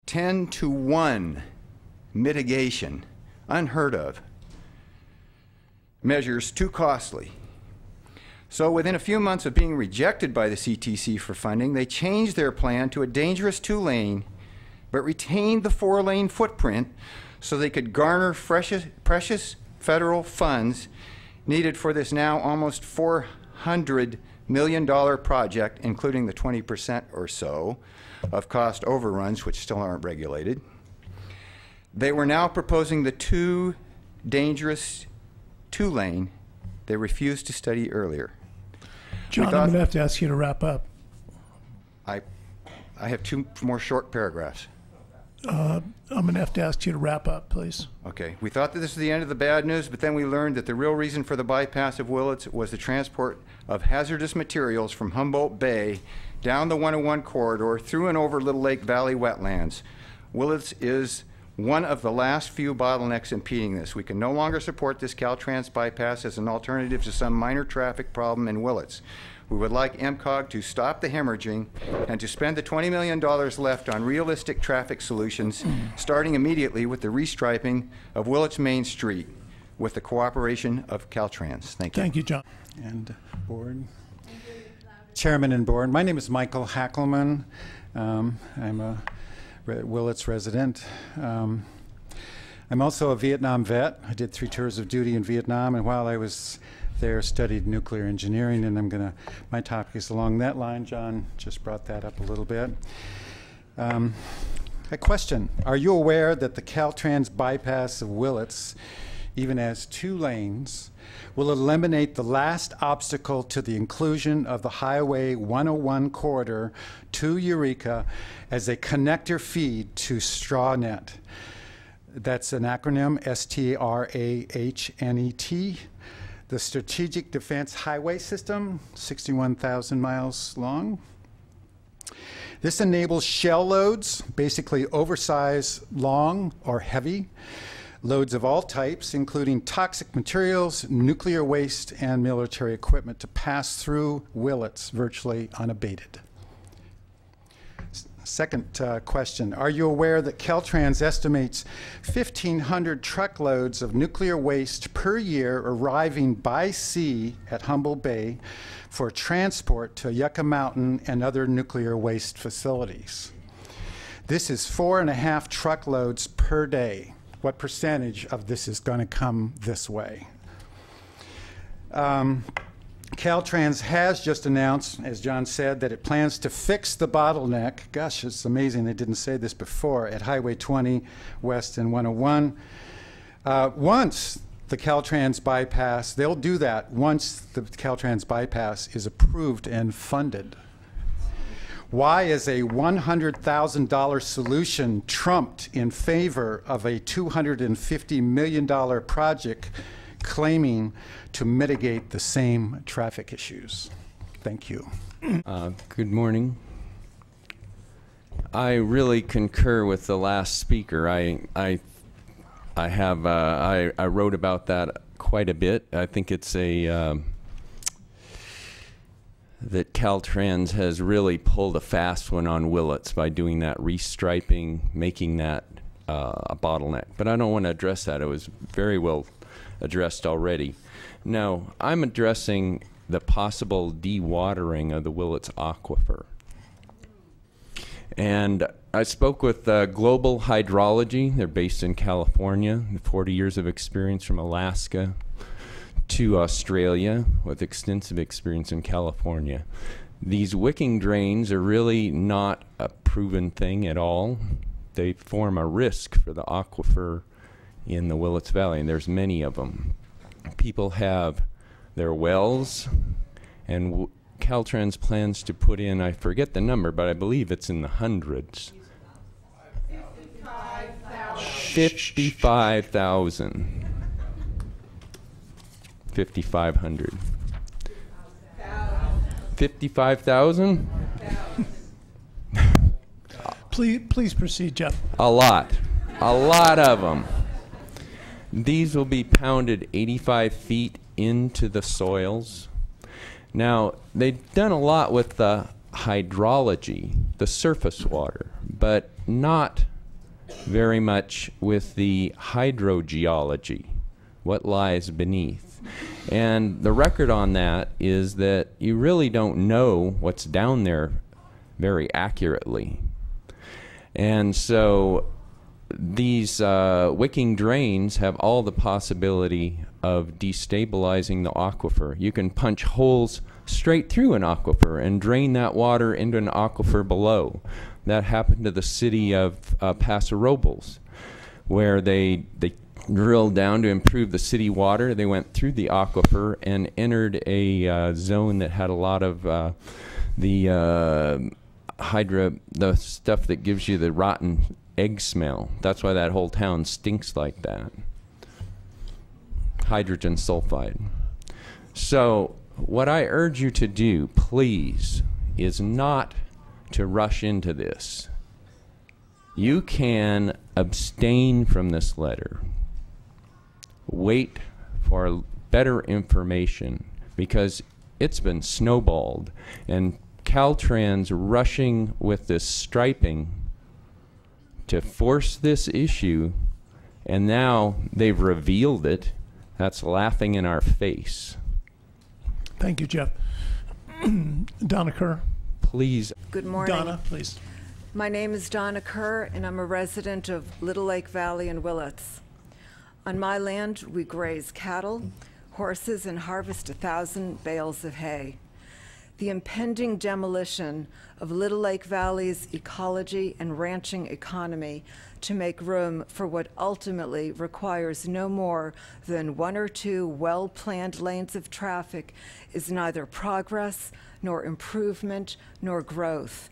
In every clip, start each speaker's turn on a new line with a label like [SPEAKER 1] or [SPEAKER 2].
[SPEAKER 1] 10-to-1 mitigation, unheard of, measures too costly. So within a few months of being rejected by the CTC for funding, they changed their plan to a dangerous 2-lane, but retained the 4-lane footprint so they could garner precious federal funds needed for this now almost $400 million project, including the 20% or so of cost overruns, which still aren't regulated. They were now proposing the too dangerous 2-lane they refused to study earlier.
[SPEAKER 2] John, I'm going to have to ask you to wrap up.
[SPEAKER 1] I have 2 more short paragraphs.
[SPEAKER 2] I'm going to have to ask you to wrap up, please.
[SPEAKER 1] Okay. We thought that this was the end of the bad news, but then we learned that the real reason for the bypass of Willits was the transport of hazardous materials from Humboldt Bay down the 101 corridor through and over Little Lake Valley wetlands. Willits is one of the last few bottlenecks impeding this. We can no longer support this Caltrans bypass as an alternative to some minor traffic problem in Willits. We would like MCOG to stop the hemorrhaging and to spend the $20 million left on realistic traffic solutions, starting immediately with the restriping of Willits Main Street with the cooperation of Caltrans. Thank you.
[SPEAKER 2] Thank you, John.
[SPEAKER 3] And board. Chairman and board. My name is Michael Hackelman. I'm a Willits resident. I'm also a Vietnam vet. I did 3 tours of duty in Vietnam, and while I was there, studied nuclear engineering, and my topic is along that line. John just brought that up a little bit. A question: are you aware that the Caltrans bypass of Willits, even as 2 lanes, will eliminate the last obstacle to the inclusion of the Highway 101 corridor to Eureka as a connector feed to StrawNet? That's an acronym, STRAHNET. The Strategic Defense Highway System, 61,000 miles long. This enables shell loads, basically oversized, long, or heavy, loads of all types, including toxic materials, nuclear waste, and military equipment, to pass through Willits virtually unabated. Second question: are you aware that Caltrans estimates 1,500 truckloads of nuclear waste per year arriving by sea at Humboldt Bay for transport to Yucca Mountain and other nuclear waste facilities? This is 4.5 truckloads per day. What percentage of this is going to come this way? Caltrans has just announced, as John said, that it plans to fix the bottleneck. Gosh, it's amazing they didn't say this before, at Highway 20 West and 101. Once the Caltrans bypass, they'll do that once the Caltrans bypass is approved and funded. Why is a $100,000 solution trumped in favor of a $250 million project claiming to mitigate the same traffic issues? Thank you.
[SPEAKER 4] Good morning. I really concur with the last speaker. I wrote about that quite a bit. I think it's that Caltrans has really pulled a fast one on Willits by doing that restriping, making that a bottleneck. But I don't want to address that. It was very well addressed already. No, I'm addressing the possible dewatering of the Willits aquifer. And I spoke with Global Hydrology. They're based in California, 40 years of experience from Alaska to Australia, with extensive experience in California. These wicking drains are really not a proven thing at all. They form a risk for the aquifer in the Willits Valley, and there's many of them. People have their wells, and Caltrans plans to put in, I forget the number, but I believe it's in the hundreds. 55,000. 5,500. 55,000?
[SPEAKER 2] Please proceed, Jeff.
[SPEAKER 4] A lot of them. These will be pounded 85 feet into the soils. Now, they've done a lot with the hydrology, the surface water, but not very much with the hydrogeology, what lies beneath. And the record on that is that you really don't know what's down there very accurately. And so these wicking drains have all the possibility of destabilizing the aquifer. You can punch holes straight through an aquifer and drain that water into an aquifer below. That happened to the city of Paso Robles, where they drilled down to improve the city water. They went through the aquifer and entered a zone that had a lot of the stuff that gives you the rotten egg smell. That's why that whole town stinks like that. Hydrogen sulfide. So what I urge you to do, please, is not to rush into this. You can abstain from this letter. Wait for better information, because it's been snowballed, and Caltrans rushing with this striping to force this issue, and now they've revealed it. That's laughing in our face.
[SPEAKER 2] Thank you, Jeff. Donna Kerr.
[SPEAKER 4] Please.
[SPEAKER 5] Good morning.
[SPEAKER 2] Donna, please.
[SPEAKER 5] My name is Donna Kerr, and I'm a resident of Little Lake Valley in Willits. On my land, we graze cattle, horses, and harvest 1,000 bales of hay. The impending demolition of Little Lake Valley's ecology and ranching economy to make room for what ultimately requires no more than 1 or 2 well-planned lanes of traffic is neither progress, nor improvement, nor growth.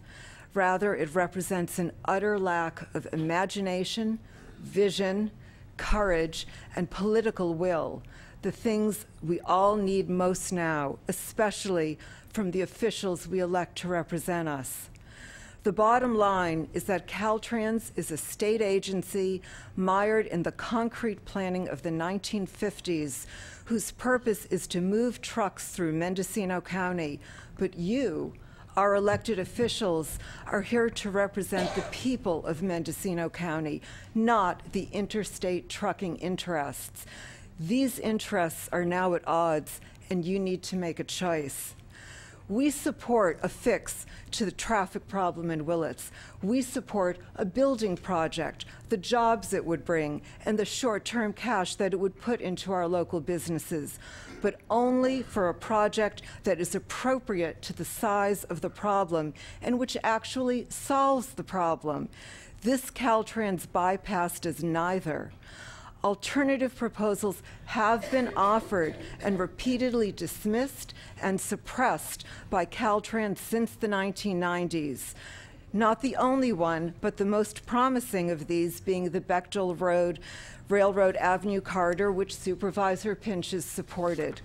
[SPEAKER 5] Rather, it represents an utter lack of imagination, vision, courage, and political will, the things we all need most now, especially from the officials we elect to represent us. The bottom line is that Caltrans is a state agency mired in the concrete planning of the 1950s, whose purpose is to move trucks through Mendocino County. But you, our elected officials, are here to represent the people of Mendocino County, not the interstate trucking interests. These interests are now at odds, and you need to make a choice. We support a fix to the traffic problem in Willits. We support a building project, the jobs it would bring, and the short-term cash that it would put into our local businesses, but only for a project that is appropriate to the size of the problem and which actually solves the problem. This Caltrans bypass does neither. Alternative proposals have been offered and repeatedly dismissed and suppressed by Caltrans since the 1990s. Not the only one, but the most promising of these being the Bechtel Road Railroad Avenue corridor, which Supervisor Pinch has supported.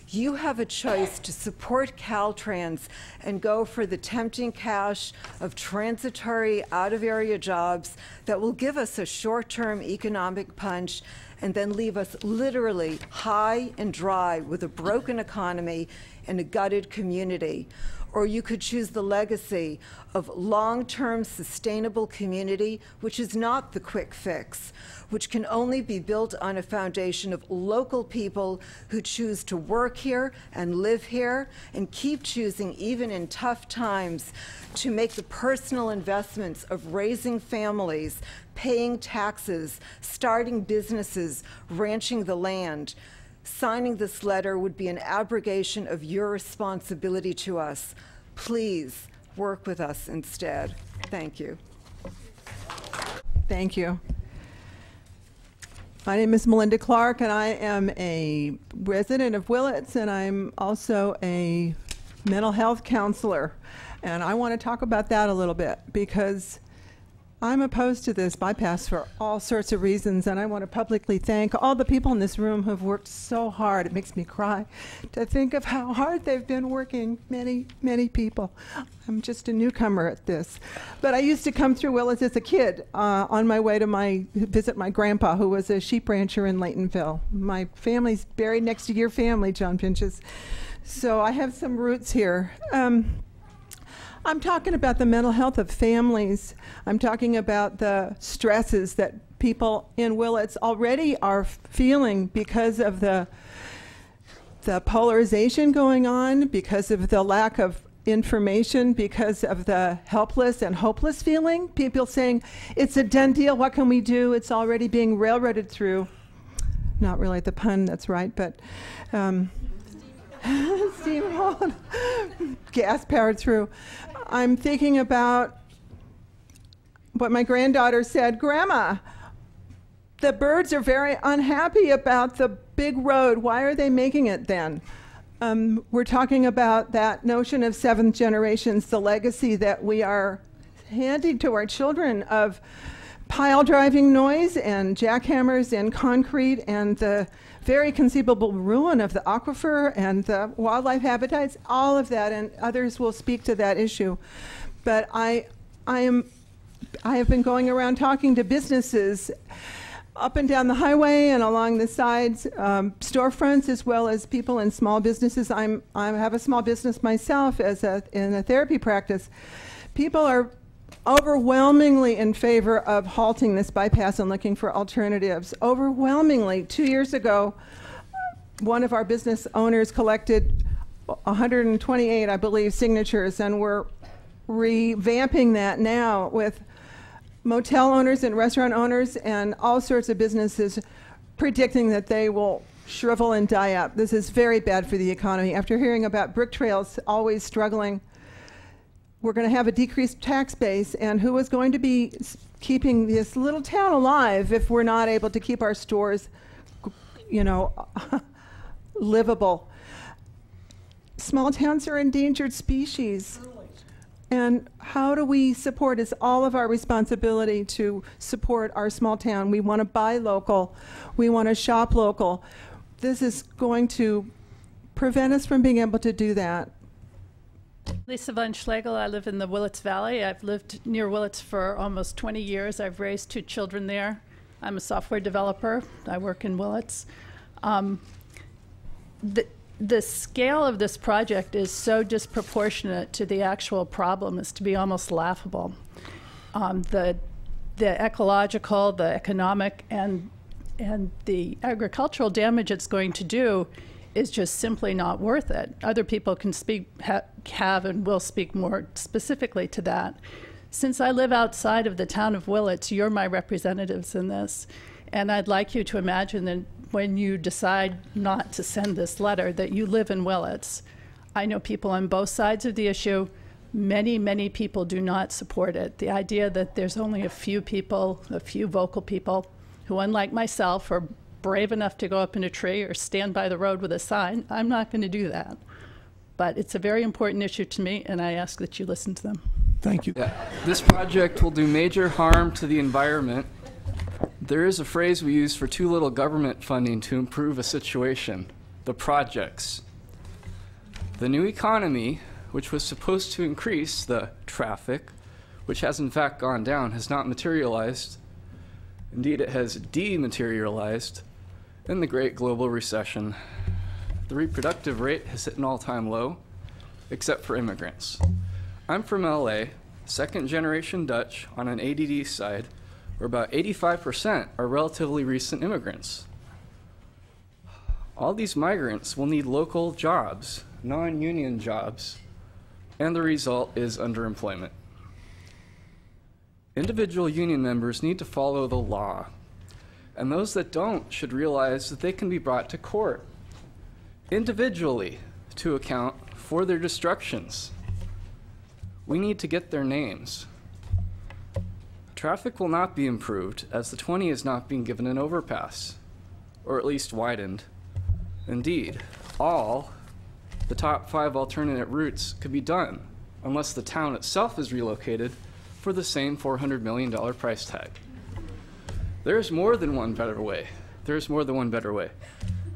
[SPEAKER 5] You have a choice to support Caltrans and go for the tempting cash of transitory out-of-area jobs that will give us a short-term economic punch and then leave us literally high and dry with a broken economy and a gutted community. Or you could choose the legacy of long-term sustainable community, which is not the quick fix, which can only be built on a foundation of local people who choose to work here and live here and keep choosing, even in tough times, to make the personal investments of raising families, paying taxes, starting businesses, ranching the land. Signing this letter would be an abrogation of your responsibility to us. Please work with us instead. Thank you.
[SPEAKER 6] Thank you. My name is Melinda Clark, and I am a resident of Willits, and I'm also a mental health counselor. And I want to talk about that a little bit because I'm opposed to this bypass for all sorts of reasons, and I want to publicly thank all the people in this room who have worked so hard. It makes me cry to think of how hard they've been working, many, many people. I'm just a newcomer at this. But I used to come through Willits as a kid on my way to visit my grandpa, who was a sheep rancher in Laytonville. My family's buried next to your family, John Pinches. So I have some roots here. I'm talking about the mental health of families. I'm talking about the stresses that people in Willits already are feeling because of the polarization going on, because of the lack of information, because of the helpless and hopeless feeling. People saying, it's a done deal, what can we do? It's already being railroaded through. Not really the pun, that's right, but steamrolled, gas powered through. I'm thinking about what my granddaughter said, Grandma, the birds are very unhappy about the big road. Why are they making it then? We're talking about that notion of seventh generations, the legacy that we are handing to our children of pile driving noise and jackhammers and concrete and the very conceivable ruin of the aquifer and the wildlife habitats, all of that, and others will speak to that issue. But I have been going around talking to businesses up and down the highway and along the sides, storefronts, as well as people in small businesses. I have a small business myself in a therapy practice. People are overwhelmingly in favor of halting this bypass and looking for alternatives. Overwhelmingly. 2 years ago, one of our business owners collected 128, I believe, signatures, and we're revamping that now with motel owners and restaurant owners and all sorts of businesses predicting that they will shrivel and die up. This is very bad for the economy. After hearing about brick trails always struggling, we're going to have a decreased tax base, and who is going to be keeping this little town alive if we're not able to keep our stores, you know, livable? Small towns are endangered species. And how do we support? It's all of our responsibility to support our small town. We want to buy local. We want to shop local. This is going to prevent us from being able to do that.
[SPEAKER 7] Lisa Von Schlegel. I live in the Willits Valley. I've lived near Willits for almost 20 years. I've raised 2 children there. I'm a software developer. I work in Willits. The scale of this project is so disproportionate to the actual problem as to be almost laughable. The ecological, the economic, and the agricultural damage it's going to do is just simply not worth it. Other people can have and will speak more specifically to that. Since I live outside of the town of Willits, you're my representatives in this. And I'd like you to imagine that when you decide not to send this letter, that you live in Willits. I know people on both sides of the issue. Many, many people do not support it. The idea that there's only a few people, a few vocal people, who, unlike myself, are brave enough to go up in a tree or stand by the road with a sign, I'm not going to do that. But it's a very important issue to me, and I ask that you listen to them.
[SPEAKER 2] Thank you.
[SPEAKER 8] Yeah. This project will do major harm to the environment. There is a phrase we use for too little government funding to improve a situation: the projects. The new economy, which was supposed to increase the traffic, which has in fact gone down, has not materialized. Indeed, it has dematerialized in the Great Global Recession. The reproductive rate has hit an all-time low, except for immigrants. I'm from LA, second-generation Dutch on an ADD side, where about 85% are relatively recent immigrants. All these migrants will need local jobs, non-union jobs, and the result is underemployment. Individual union members need to follow the law, and those that don't should realize that they can be brought to court individually to account for their destructions. We need to get their names. Traffic will not be improved as the 20 is not being given an overpass, or at least widened. Indeed, all the top 5 alternate routes could be done unless the town itself is relocated for the same $400 million price tag. There's more than one better way. There's more than one better way.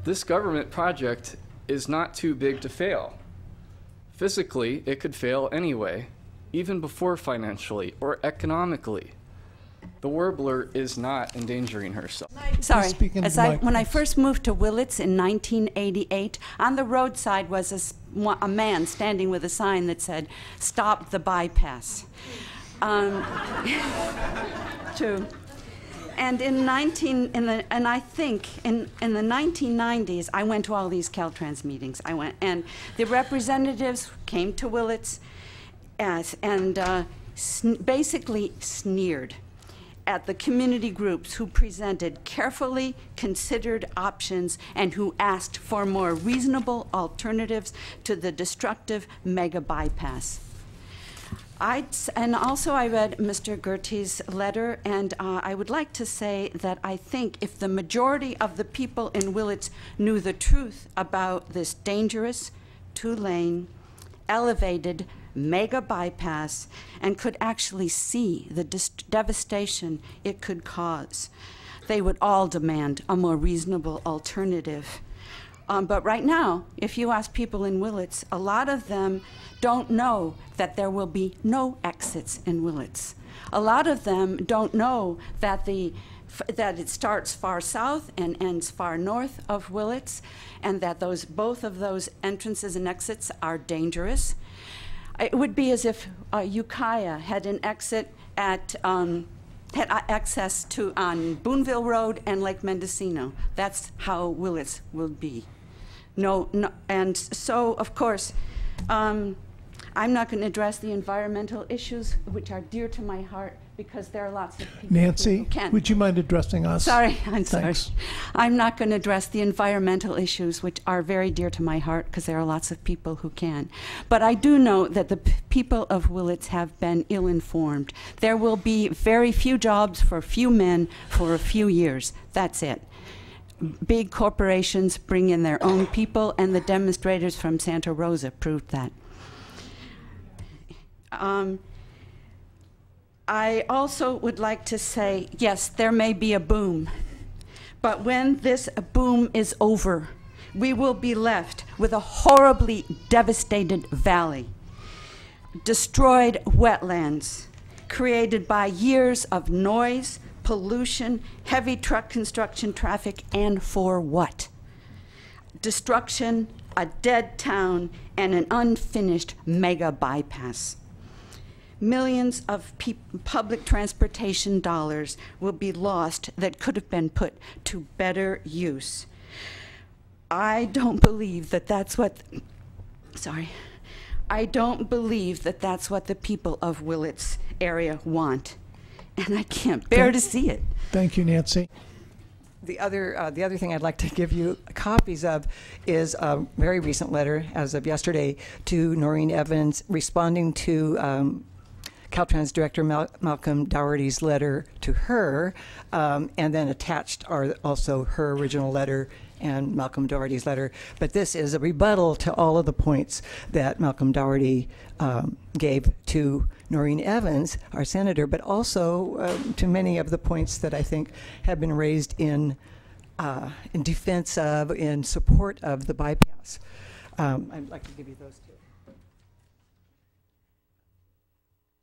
[SPEAKER 8] This government project is not too big to fail. Physically, it could fail anyway, even before financially or economically. The warbler is not endangering herself.
[SPEAKER 9] Sorry,
[SPEAKER 2] speak into the mic,
[SPEAKER 9] when I
[SPEAKER 2] please.
[SPEAKER 9] first moved to Willits in 1988, on the roadside was a man standing with a sign that said, "Stop the bypass." True. And I think in the 1990s, I went to all these Caltrans meetings. And the representatives came to Willits and basically sneered at the community groups who presented carefully considered options and who asked for more reasonable alternatives to the destructive mega bypass. And also I read Mr. Gertie's letter, and I would like to say that I think if the majority of the people in Willits knew the truth about this dangerous, two-lane, elevated mega bypass and could actually see the devastation it could cause, they would all demand a more reasonable alternative. But right now, if you ask people in Willits, a lot of them don't know that there will be no exits in Willits. A lot of them don't know that it starts far south and ends far north of Willits, and that both of those entrances and exits are dangerous. It would be as if Ukiah had an exit had access to on Boonville Road and Lake Mendocino. That's how Willits will be. No, and so of course, I'm not going to address the environmental issues, which are dear to my heart, because there are lots of people
[SPEAKER 2] Nancy,
[SPEAKER 9] who can.
[SPEAKER 2] would you mind addressing us?
[SPEAKER 9] Sorry, I'm
[SPEAKER 2] Thanks.
[SPEAKER 9] sorry. I'm not going to address the environmental issues, which are very dear to my heart, because there are lots of people who can. But I do know that the people of Willits have been ill-informed. There will be very few jobs for few men for a few years. That's it. Big corporations bring in their own people, and the demonstrators from Santa Rosa proved that. I also would like to say, yes, there may be a boom, but when this boom is over, we will be left with a horribly devastated valley, destroyed wetlands, created by years of noise, pollution, heavy truck construction traffic, and for what? Destruction, a dead town, and an unfinished mega bypass. Millions of public transportation dollars will be lost that could have been put to better use. I don't believe that that's what, I don't believe that that's what the people of Willits area want. And I can't bear to see it.
[SPEAKER 2] Thank you, Nancy.
[SPEAKER 10] The other thing I'd like to give you copies of is a very recent letter, as of yesterday, to Noreen Evans, responding to Caltrans Director Malcolm Dougherty's letter to her, and then attached are also her original letter and Malcolm Dougherty's letter. But this is a rebuttal to all of the points that Malcolm Dougherty gave to Noreen Evans, our senator, but also to many of the points that I think have been raised in defense of, in support of the bypass. I'd like to give you those two.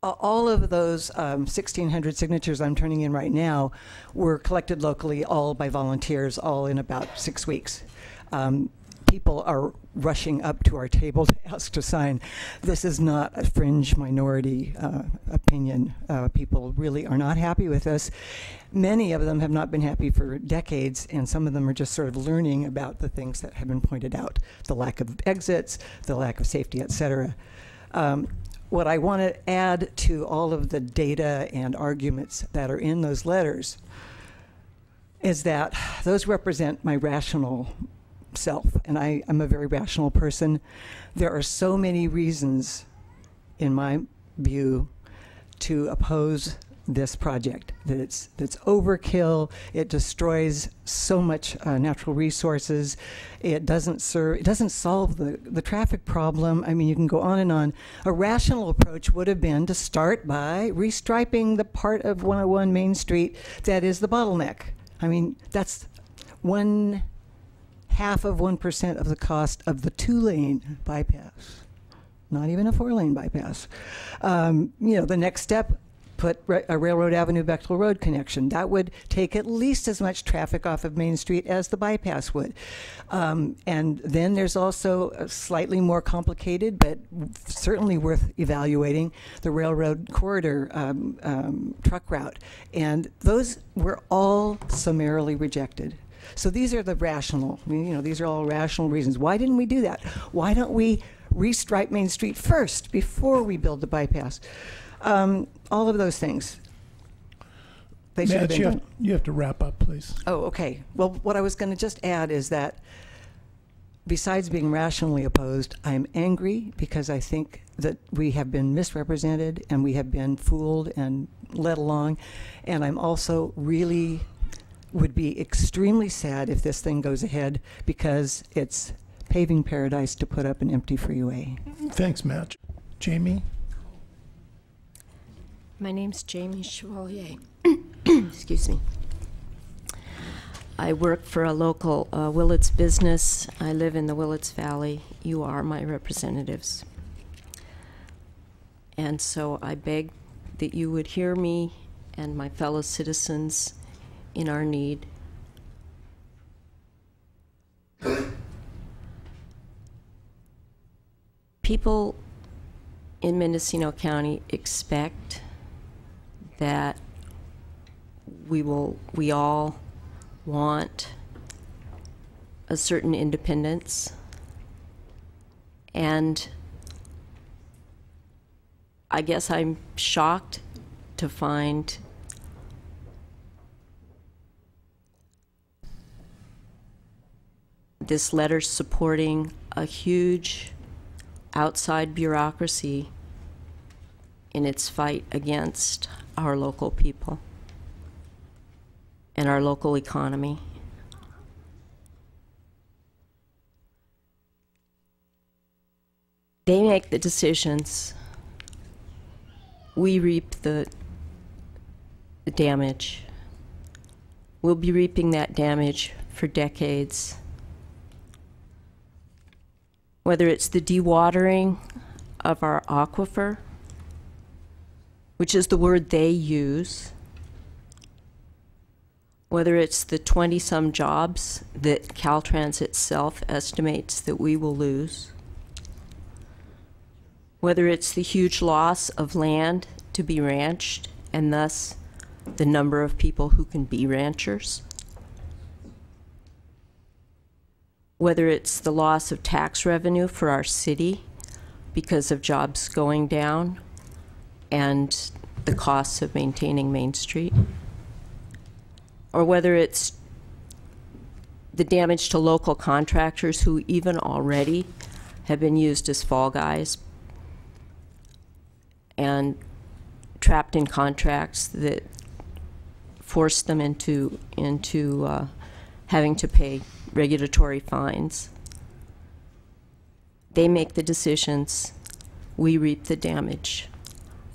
[SPEAKER 10] All of those 1,600 signatures I'm turning in right now were collected locally, all by volunteers, all in about 6 weeks. People are rushing up to our table to ask to sign. This is not a fringe minority opinion. People really are not happy with us. Many of them have not been happy for decades, and some of them are just sort of learning about the things that have been pointed out, the lack of exits, the lack of safety, et cetera. What I want to add to all of the data and arguments that are in those letters is that those represent my rational self, and I'm a very rational person. There are so many reasons, in my view, to oppose this project. That's overkill. It destroys so much natural resources. It doesn't solve the traffic problem. I mean, you can go on and on. A rational approach would have been to start by restriping the part of 101 Main Street that is the bottleneck. I mean, that's 1/2 of 1% of the cost of the 2-lane bypass. Not even a 4-lane bypass. You know, the next step, put a Railroad Avenue Bechtel Road connection. That would take at least as much traffic off of Main Street as the bypass would. And then there's also a slightly more complicated, but certainly worth evaluating, the railroad corridor truck route. And those were all summarily rejected. So these are the rational, these are all rational reasons. Why didn't we do that? Why don't we restripe Main Street first before we build the bypass? All of those things. They should have been done.
[SPEAKER 2] You have to wrap up, please.
[SPEAKER 10] Oh, okay. Well, what I was going to just add is that besides being rationally opposed, I'm angry because I think that we have been misrepresented and we have been fooled and led along. And I'm also really would be extremely sad if this thing goes ahead because it's paving paradise to put up an empty freeway.
[SPEAKER 2] Thanks, Matt. Jamie?
[SPEAKER 11] My name's Jamie Chevalier. Excuse me. I work for a local Willits business. I live in the Willits Valley. You are my representatives. And so I beg that you would hear me and my fellow citizens in our need. People in Mendocino County expect that we all want a certain independence, and I guess I'm shocked to find this letter supporting a huge outside bureaucracy in its fight against our local people and our local economy. They make the decisions. We reap the damage. We'll be reaping that damage for decades. Whether it's the dewatering of our aquifer, which is the word they use, whether it's the 20-some jobs that Caltrans itself estimates that we will lose, whether it's the huge loss of land to be ranched and thus the number of people who can be ranchers, whether it's the loss of tax revenue for our city because of jobs going down and the costs of maintaining Main Street, or whether it's the damage to local contractors who even already have been used as fall guys and trapped in contracts that force them into having to pay regulatory fines. They make the decisions. We reap the damage.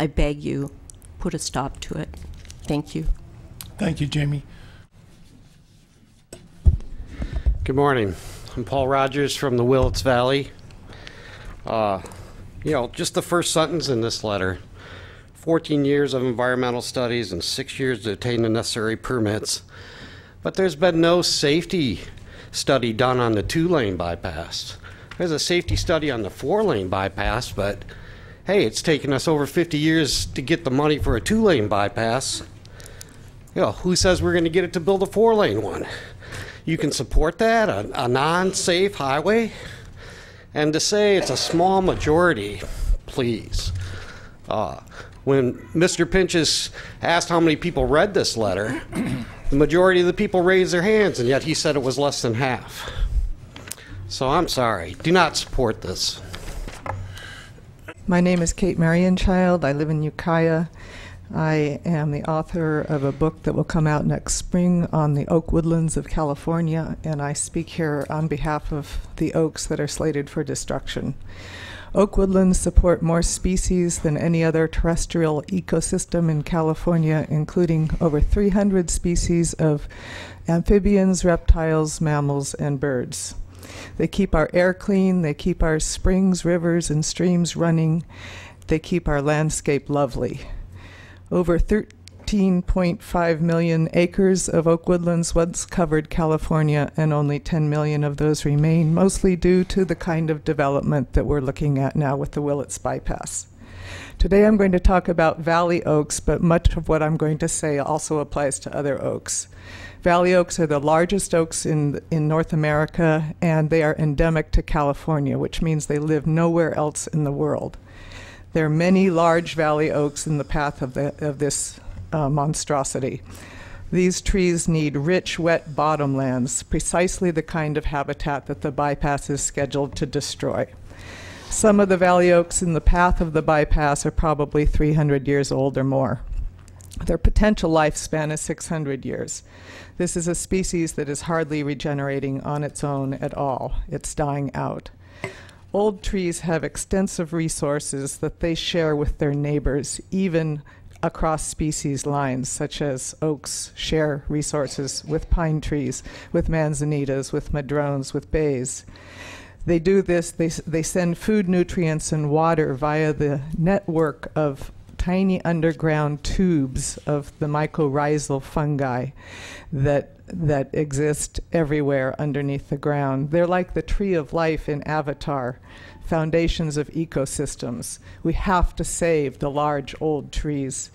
[SPEAKER 11] I beg you, put a stop to it. Thank you.
[SPEAKER 2] Thank you, Jamie.
[SPEAKER 12] Good morning. I'm Paul Rogers from the Willits Valley. Just the first sentence in this letter. 14 years of environmental studies and 6 years to obtain the necessary permits. But there's been no safety study done on the 2-lane bypass. There's a safety study on the 4-lane bypass, but hey, it's taken us over 50 years to get the money for a 2-lane bypass. Who says we're going to get it to build a 4-lane one? You can support that, a non-safe highway? And to say it's a small majority, please. When Mr. Pinchas asked how many people read this letter, the majority of the people raised their hands, and yet he said it was less than half. So I'm sorry. Do not support this.
[SPEAKER 13] My name is Kate Marienchild. I live in Ukiah. I am the author of a book that will come out next spring on the oak woodlands of California, and I speak here on behalf of the oaks that are slated for destruction. Oak woodlands support more species than any other terrestrial ecosystem in California, including over 300 species of amphibians, reptiles, mammals, and birds. They keep our air clean, they keep our springs, rivers, and streams running, they keep our landscape lovely. Over 13.5 million acres of oak woodlands once covered California, and only 10 million of those remain, mostly due to the kind of development that we're looking at now with the Willits Bypass. Today I'm going to talk about valley oaks, but much of what I'm going to say also applies to other oaks. Valley oaks are the largest oaks in North America, and they are endemic to California, which means they live nowhere else in the world. There are many large valley oaks in the path of this monstrosity. These trees need rich, wet bottomlands, precisely the kind of habitat that the bypass is scheduled to destroy. Some of the valley oaks in the path of the bypass are probably 300 years old or more. Their potential lifespan is 600 years. This is a species that is hardly regenerating on its own at all. It's dying out. Old trees have extensive resources that they share with their neighbors, even across species lines, such as oaks share resources with pine trees, with manzanitas, with madrones, with bays. They do this, they send food, nutrients, and water via the network of tiny underground tubes of the mycorrhizal fungi that exist everywhere underneath the ground. They're like the tree of life in Avatar, foundations of ecosystems. We have to save the large old trees.